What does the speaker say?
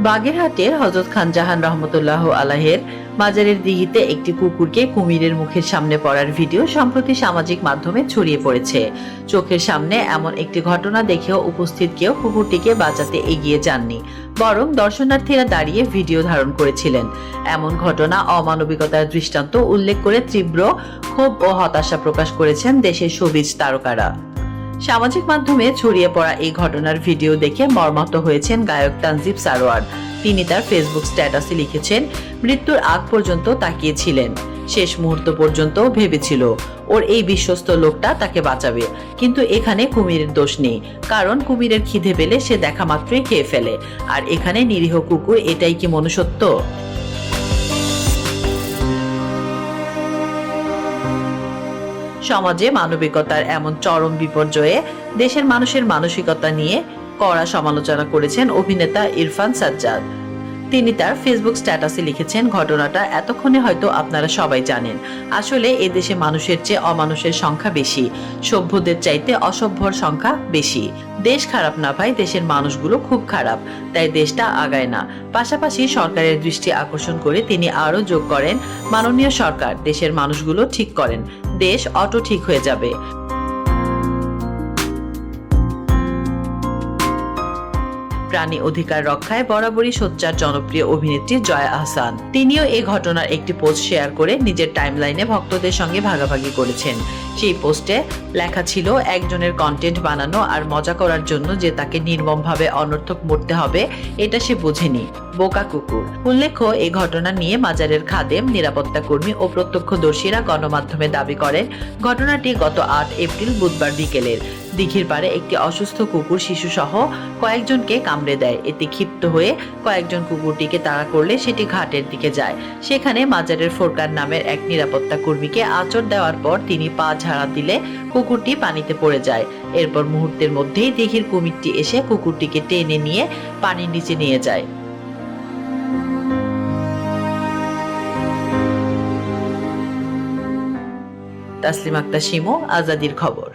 বাগেরহাটের হযরত খান জাহান রহমতুল্লাহ আলাইহের মাজারের দিঘিতে একটি কুকুরকে কুমিরের মুখের সামনে পড়ার ভিডিও সম্প্রতি সামাজিক মাধ্যমে ছড়িয়ে পড়েছে। চোখের সামনে এমন একটি ঘটনা দেখেও উপস্থিত কেউ কুকুরটিকে বাঁচাতে এগিয়ে যাননি, বরং দর্শনার্থীরা দাঁড়িয়ে ভিডিও ধারণ করেছিলেন। এমন ঘটনা অমানবিকতার দৃষ্টান্ত উল্লেখ করে তীব্র ক্ষোভ ও হতাশা প্রকাশ করেছেন দেশের শোবিজ তারকারা। সামাজিক মাধ্যমে ছড়িয়ে পড়া এই ঘটনার ভিডিও দেখে মর্মাহত হয়েছেন গায়ক তানজিব সারোয়ার। তিনি তার ফেসবুক স্ট্যাটাসে লিখেছেন, মৃত্যুর আগ পর্যন্ত তাকিয়েছিলেন, শেষ মুহূর্ত পর্যন্ত ভেবেছিল ওর এই বিশ্বস্ত লোকটা তাকে বাঁচাবে, কিন্তু এখানে কুমিরের দোষ নেই, কারণ কুমিরের খিদে পেলে সে দেখা মাত্রই খেয়ে ফেলে, আর এখানে নিরীহ কুকুর, এটাই কি মনুষ্যত্ব? সমাজে মানবিকতার এমন চরম বিপর্যয়ে দেশের মানুষের মানসিকতা নিয়ে কড়া সমালোচনা করেছেন অভিনেতা ইরফান সাজ্জাদ। তিনি তার ফেসবুক স্ট্যাটাসে লিখেছেন, ঘটনাটা এতক্ষণে হয়তো আপনারা সবাই জানেন, আসলে এদেশে মানুষের চেয়ে অমানুষের সংখ্যা বেশি, সভ্যদের চাইতে অসভ্যর সংখ্যা বেশি। দেশ খারাপ না ভাই, দেশের মানুষগুলো খুব খারাপ, তাই দেশটা আগায় না। পাশাপাশি সরকারের দৃষ্টি আকর্ষণ করে তিনি আরো যোগ করেন, মাননীয় সরকার দেশের মানুষগুলো ঠিক করেন, দেশ অটো ঠিক হয়ে যাবে। প্রাণী অধিকার রক্ষায় বরাবরই সোচ্চার জনপ্রিয় অভিনেত্রী জয়া আহসান, তিনিও এই ঘটনার একটি পোস্ট শেয়ার করে নিজের টাইমলাইনে ভক্তদের সঙ্গে ভাগাভাগি করেছেন। সেই পোস্টে লেখা ছিল, একজনের কন্টেন্ট বানানো আর মজা করার জন্য যে তাকে নির্মমভাবে অনর্থক মরতে হবে এটা সে বোঝেনি, বোকা কুকুর। উল্লেখ্য, এই ঘটনা নিয়ে মাজারের খাদেম, নিরাপত্তা কর্মী ও প্রত্যক্ষদর্শীরা গণমাধ্যমে দাবি করেন, ঘটনাটি গত 8 এপ্রিল বুধবার বিকেলের। দিঘির পাড়ে একটি অসুস্থ কুকুর শিশু সহ কয়েকজনকে কামড়ে দেয়। এতে ক্ষিপ্ত হয়ে কয়েকজন কুকুরটিকে তাড়া করলে সেটি ঘাটের দিকে যায়। সেখানে মাজারের ফোরকান নামের এক নিরাপত্তা কর্মীকে আঁচড় দেওয়ার পর তিনি পা ঝাড়া দিলে কুকুরটি পানিতে পড়ে যায়। এরপর মুহূর্তের মধ্যেই দিঘির কুমিরটি এসে কুকুরটিকে টেনে নিয়ে পানির নিচে নিয়ে যায়। তাসলিম আক্তার শিমু, আজাদির খবর।